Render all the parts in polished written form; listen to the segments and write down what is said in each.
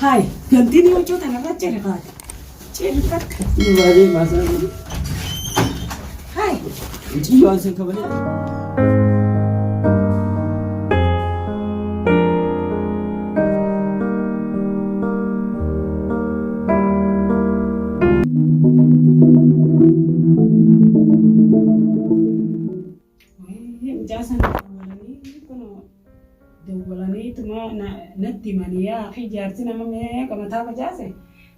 Hai, ganti ni ojo tanah raja ni kan. Cerita. Ini baru masa ini. Hai. Ini jual sengkau ni. Dawalani tuma natti maniya fi jarti nama me kama ta bajase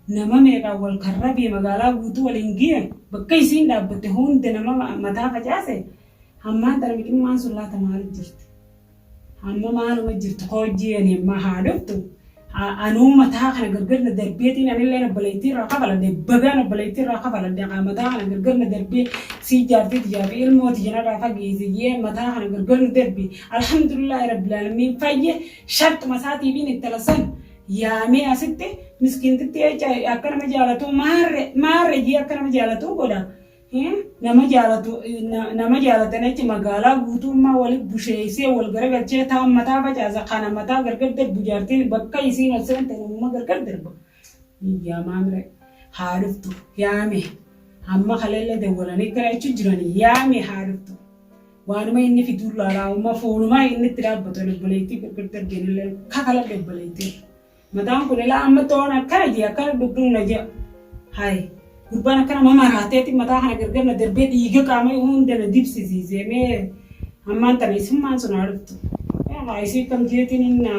nama me ka wal kharrabi magala gutu wal ingiye bakkai sin da batte hunde nama mata bajase hamma dar bikin man sulla tamal jirti hamma man ma jirti khoji ni ma haduftu anu mata kana gargarna darbiyati na lena balayti raqabala de bagana balayti raqabala de mata kana gargarna darbi si jarti tijabi ilmo tijana rafa giziye mata kana gargarna darbi alhamdulillah rabbil alamin faye shart masati bin talasan ya me asitte miskin titte akana majalatu mare ji akana majalatu goda nama jalata ne ci magala gutu ma wal busheese wal garagace ta mata baja zakana mata gargar da bujarti bakka isi no sen ta mu gargar darba ya mamre haruftu yame amma khalele da wala ne kare ci jirani yame haruftu wani mai inni fidulla la ma fulu mai inni tirabbato ne balayti gargar da genele kakala de balayti madam ko la amma to na kare ji akala dubun na je hai Urbana kana mama rateti mata hana gargarna derbe diga kama hunde na dipsi zize me amanta ne simman sunartu ya ma isi kam jeti ninna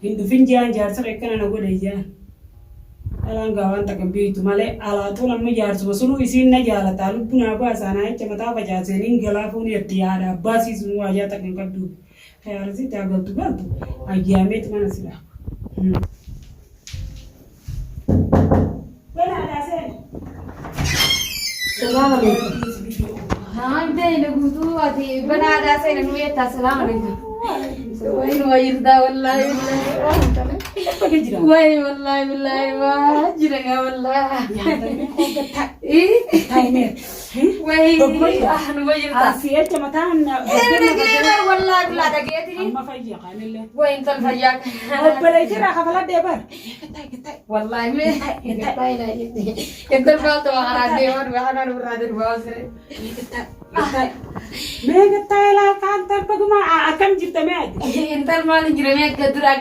indu finja jar sare kana na gode ja alanga wanta kam bitu male ala to na jar so sunu isi na jala talu buna ba sana ita mata ba ja se nin gala fu ne tiara basi sunu aja ta kan kabdu khayar zi ta galtu galtu agiamet mana sila السلام عليكم. ها انت نقولوا هذه بنادى سين نويتا السلام عليكم. وين ويردا والله وين والله بالله ما جرنا والله. ايه وين احنا ويردا اسيه كمتان والله بالله دقيتني ما فيا قال وين تلفجاك بليتي راح فلا دبر والله ما انت الفلت وانا ديوان وانا وراد الباصر ما قلت لا كانت بقما كم جبت ماد انت المال جرمي كدران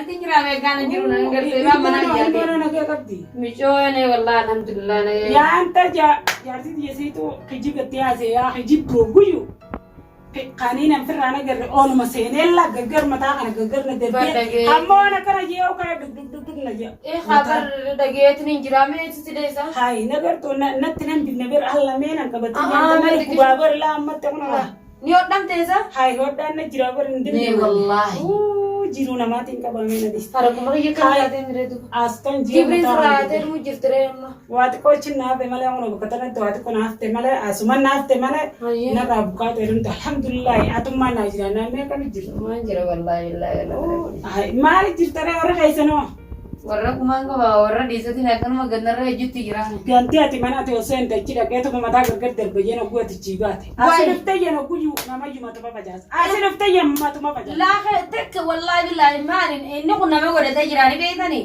تنجرا كان جرون غير ما انا قبدي مشو انا والله الحمد لله يا انت جارتي يسيتو كجيب تيازي يا حجيب بروغيو قانينا فرانا غير اول ما سينلا غغر متا انا غغر ندبي اما انا كره جيو كره دك نجا ايه خبر دغيتني جرامي تسديسا هاي نغر تو نتنن بنبر الله مينا كبتي انت بابر لا متنا نيو دم تيزا هاي ودان جرابر ندني والله جيرو نماتين كبامينا دي فرق مري كايا دندريدو استن جبريل راتر مجرتريما وات كوچنا بمله اونو بكتنا توات كنافته مله اسمن نافته مله نراب كاترن الحمد لله اتما ناجرانا ما كان جير ما جرى والله لا هاي ما جيرتره ور كايسنو ورا كمان ورا ديساتي نكن ما غنر جوتي جرا ganti ati manati osen tachira keto mata gargar derbejena guati chigate asirfte yeno guju namaji mata baba jas asirfte yem mata baba jas لا تك والله بالله ما اني كنا ما غدا تجراني بيتني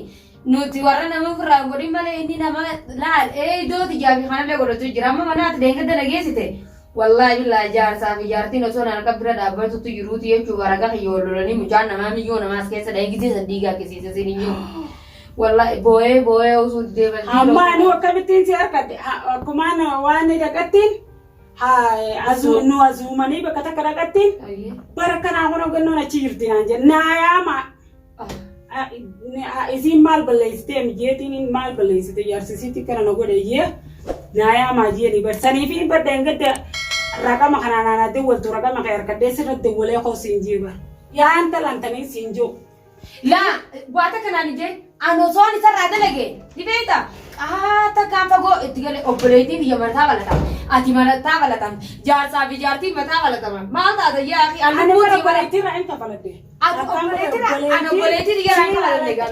نوتي ورا نما فرا غدي مال اني نما لا اي دو تجابي خنا له غدا تجرا ما منات دنگ دنگيسته والله بالله جار صافي جارتي نو سونا كبر دابر تو يروتي يچو ورغا يولولني مجان نما ميو نما اسكيس دايگي سديگا كسي سينيو والله بوي وسود دي amma ni wakabitin si arkade kumana wani dagatin hay azumani bakata karagatin barakana hono ganno na chirti anje na yama isi mal balaiste mi jetin mal balaiste yarsisiti kana no gode ye na yama je ni bar sani fi bar dengata ragama kana na de wol to ragama khair kadde sira de wole ko sinjiba ya anta lantani sinjo لا بواتك انا نجي انا صوني سر هذا لقي ديبيتا تكان فوق تقول اوبريتين يا مرتا ولا تا اتي مرتا ولا تا جار صاحبي جارتي مرتا ولا تا ما هذا يا اخي انا اوبريتين انت بلدي انا اوبريتين يا رانك ولا لقى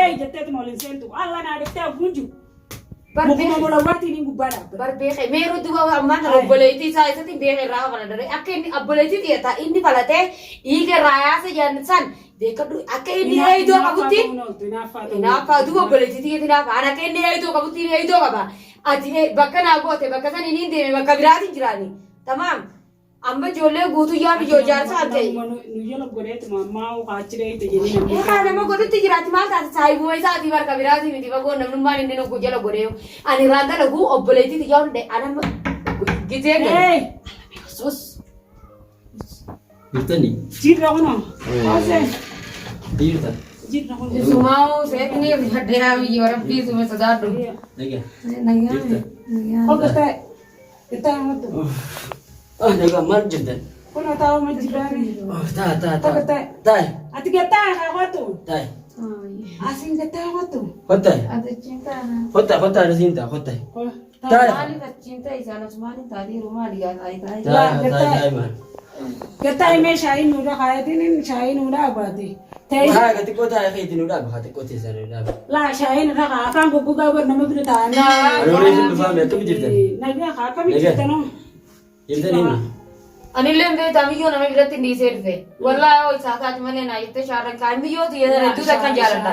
ايه جتت مولين سنتو الله انا عرفت ابوجو Mukuma mulawati ni gubara. Barbeeke meeru duba ammaan obboleettii isaa isatti beeke irraa kana dare akka inni obboleettii ta'e inni falatee dhiiga raayaasa jaannisan beekadu akka inni eeyidoo qabutti inaafa duba obboleettii ta'e inaafa ana akka inni eeyidoo qabutti eeyidoo qaba ati bakka naa goote bakka san inni deeme bakka biraatiin jiraani tamaam amma ijoollee guutuu yaa biyyoo jaarsaa ta'e nu jala godheetu mammaa qaachiree itti jedhanii yaa nama godhutti jiraati maal taate saayibuma isaatii bakka biraatii miti bagoo namnummaan inni nu jala godhee ani raanta lagu obboleettii ta'e hunde anama gitee gale sus Birtani. jirra kuno ase Birta. jirra kuno Sumau seekni hadee biyyoo rabbii sume sadaadhu Naga. nagaa Ogata kita matu Ah, naga mal jiddan. kuno tahu majibani Oh, ta. Ogata Tai. ati kita kawatu Tai. asing kita kawatu Hotai. ada cinta Hotai ada cinta, hotai. tahu mali ka cinta isana sumali tadi rumah dia tai Tai man. kita ini shayin udah kayak ini shayin udah abadi teh Ha, kati ko tai kay tinuda ba kati ko ti sa nuda. lah shayin udah kakak buku gawer nama berita Ano rin sa family to bijirtan. nabi kakak berita no Jirtan ni. anillee bee tamiyyoo nama biratti hin dhiisee dhufe wallaahi oo isaa taati malee naa jettee shaarran kaa miyyoo tiyya hedduu takkan jaaladha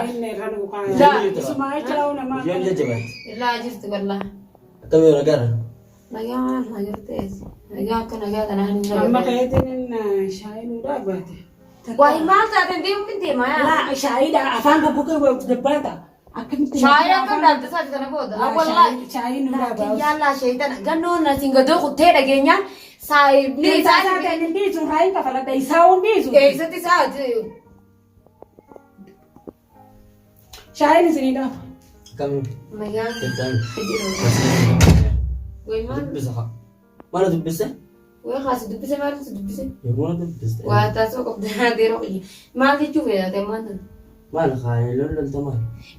Yon je jabat. illaa jirtu wallaa Kami orang gara. nagaa na jirtees nagaa akka nagaa tanaa hin amma jaalladha kayatin shayin udah abadi wahi maal taateen deemu hin deema yaa lah shayin afan buku debbata shaayii akka dhaabta isaati kana booda wallaahi shayin udah abadi yaalaa sheeytana gannoon na singadoo kuttee dhageenyaan saayibni isaati ndizu rain kafalata isao ndizu eessatti isaati shayin sinida Kami nagaa jirtan. wayi maal Bisa ka. Mana tu bisa? wayi kaasi dubbise maal si dubbise Ya mana tu bisa. waa taasoo qabdanaa deeroo qiyya maal jechuu fe'ate maanta Mana kaya lol taman.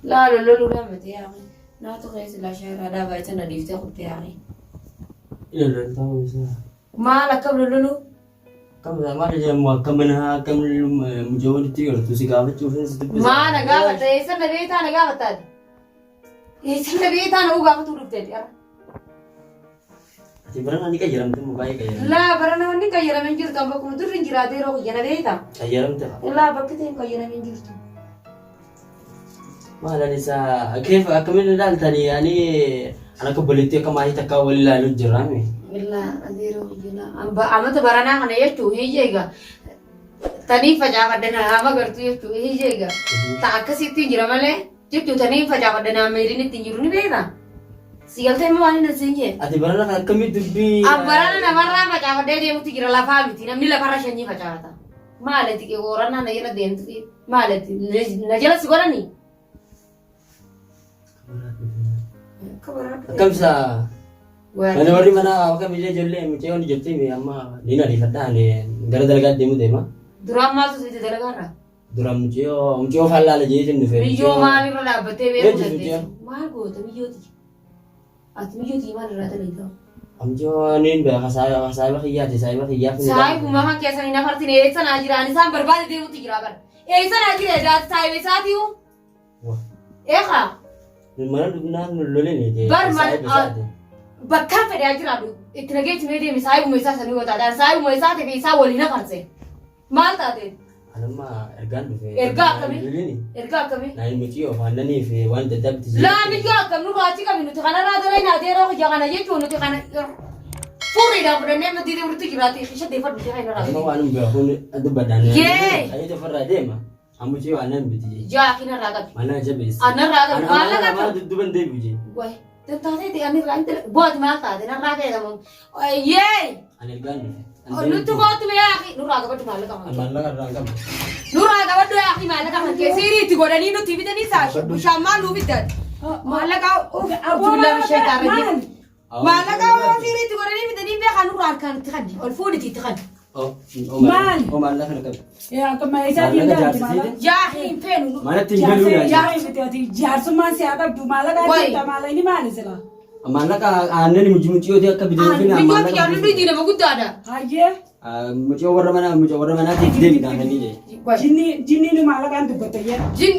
laa lololuu dhaamate yaaqe naatu keessa laa shaayiraa dhaabaa isa na dhiiftee qubte yaaqe Lol taman bisa. maal akkam lololuu Kamu sama aja mau kemana kamu menjauh di tiga tu si kamu cuma situ bisa. maa na gaafata eessa na beetaa na gaafataati eessa na beetaa na uu gaafatu dhufteeti ara Ati berang nanti kajaran tu mau baik kajaran. laa bara namoonni qayyaraman jirtu amma kuma durri hin jiraatee yeroo qiyya na beetaa Kajaran tu. laa bakki ta'e hin qayyaraman jirtu Malah nisa, kif kami dah tadi ani anak kebelit kama kita kau lalu jerami. illaa adeeroo qiyya amata baranaa kana jechuu hiyyeega tanii facaafaddanaa hama gartuu jechuu hiyyeega ta akkasitti hin jira malee jechuu tanii facaafaddanaa meeriin ittiin jiru ni beektaa sigaltee immoo waan hin asiinjee Ati berang kami dubi. abbarana namarraa facaafadhee deemutti jira lafaa miti namni lafarra shanyii facaafata maalati qorannaa na jala deemtuti maalati na jala si godhanii akka baraadhu Kam sa? Mana wari mana kami je jolle mucai on jepti mi amma nina di fata ne gara dalaga demu dema. duraan maaltu sitti dalagaarra Duram mucai falla le je jennu fe. biyyoo maalirra dhaabbattee beekuu Eenyu dandeessu biyyoo? maal goota biyyooti ati biyyooti maalirraa dalagdaa Amjo nin be kasaya khiyat. saayibuma kan keessanii nafartin eessa naa jiraan isaan barbaade deemutti jira bara eessa naa jira daati saayibe isaatiiu Wah. eeqa Mana dubna lole ni je. Bar man- bakkaan fedhaa jiraadhu itti nageetti mee deemi saayibuma isaa sanii gootaadhaan saayibuma isaa ta'e isaa waliin nafarse maal taate Anama ergan du fe. Ergaa akkamii? Lole ni. ergaa akkamii Na ilmu ciyo fanna ni fe wan dadabti. laa biyyoo akkam nu raachi qabi nuti kanarraa dura hin adeeroo hojja kana jechuun nuti kana fuudhiidhaan fudhannee amma diidee walitti jiraate isha deeffadhu ishee kana Amma irraa waan be kun adu badan. Yee! Ayo to farra dema. Ammu ciyo anan biti. jaa kinarraa qabi Mana jabes. anarraa qabi maal Ana laga mana duban de buje. wayi taatee ta'e anirraa intala booti maal taate narraa ta'e gamoo yee An ergan du fe. nutti kootu mee yaaqi nurraa qabadhu maallaqa maal Amalla karra kam. nurraa qabadhu yaaqi maallaqa kan kee siiriitti godhanii nuti bitanii saashi bishaan maal nuu bitan maallaqa juulla bishee taarranii maallaqa siiriitti godhanii bitanii beekaa nurraa harkaan itti kanne ol fuudhiti itti kanne Oh, Mal. Oh, malla kana kam. ya kama isa din da mala jaa hin feenu Mana tinggalu ya. ya iti jaarsumaan si akka du mala ga Wai. ta mala ni mali sila Amalla ka annen mujimuci odi akka bidin fina biyyoo amalla. biyyaa nuti nama guddaadha haye Muci warra mana ti debi kan ni je. jinni ni mala kan dubbata ya jin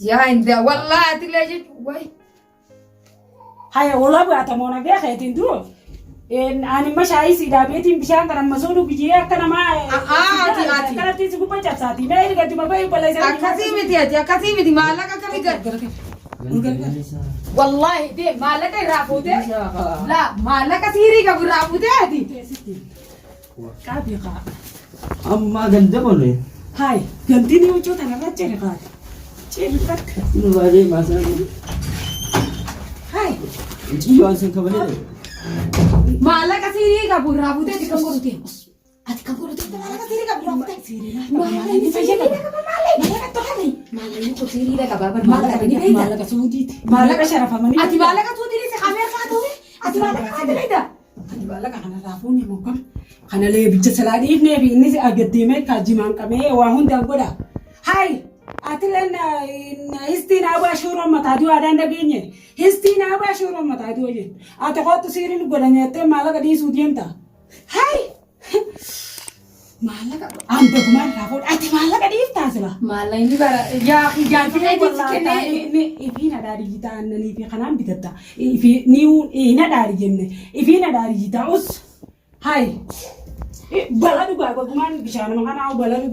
yaa inda wallaahi ati illee jechuun wayi Haya wala buata mona be khaitin du. Ani mashayi si da betin bishan kana masonu bijiya kana ma. ati. Kana tisi ku pacha sati. Na iri gati mabai balai sa. Akasi miti malaka kami gar. Wallahi de malaka rafote. La malaka siri ka rafote ati. Kabi ka. Amma ganda boleh. Hai, ganti ni ucu tanah ceri ka. Ceri ka. Ini baru masa ini. Hai. Jiwa sen kabar. Malaka siri ka rafote ati kangurute. Ati kangurute malaka siri ka rafote. Malaka ini saya ka. Malaka to hai. Malaka ini ko siri ka babar. Malaka ini beda. Malaka sudi. Malaka sharafa mani. Ati malaka sudi ni se khamer ka to. Ati malaka ati beda. Ati malaka kana rafuni mo kam. Kana le bicha saladi ne bi ni se agadime ka jiman kame wa hunda goda. Hai. Ati len histina wa shuro matadu adanda genye. Histina wa shuro matadu je. Ati ko to siri ni goda nyete malaka di sudienta. Hai. Malaka ante kumar rafut. Ati malaka di iftasela. Malaka ini bara ya Wallahi ni ifina dari kita ni fi khanan bitata. Ifi niu ina dari jenne. Ifina dari kita us. Hai. Baladu ba ko kuman bishana makana baladu